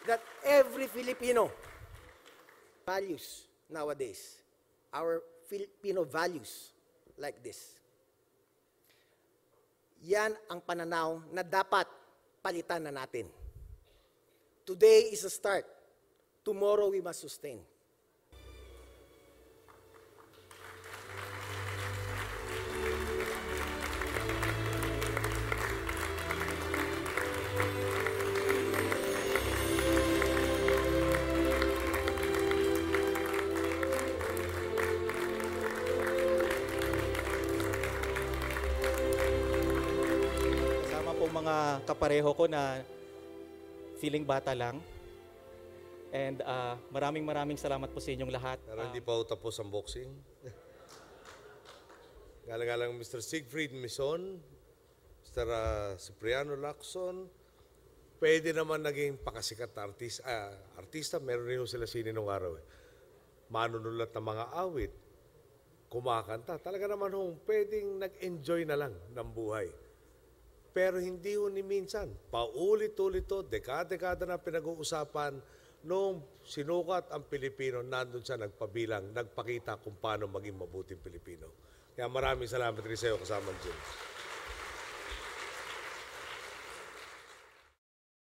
that every Filipino values nowadays. Our Filipino values like this. Yan ang pananaw na dapat palitan na natin. Today is a start. Tomorrow we must sustain. Kasama po mga kapareho ko na feeling bata lang. And maraming salamat po sa inyong lahat. Pero hindi pa ho tapos ang boxing. Galang-galang Mr. Siegfried Mison, Mr. Cipriano Lacson, pwede naman naging pakasikat na artista. Meron rin ho sila sini nung araw. Manunulat ng mga awit, kumakanta. Talaga naman ho, pwedeng nag-enjoy na lang ng buhay. Pero hindi ho ni minsan. Paulit-ulit ho, dekada-dekada na pinag-uusapan. Noong sinukat ang Pilipino, nandun siya nagpabilang, nagpakita kung paano maging mabuting Pilipino. Kaya maraming salamat rin sa iyo, kasama James.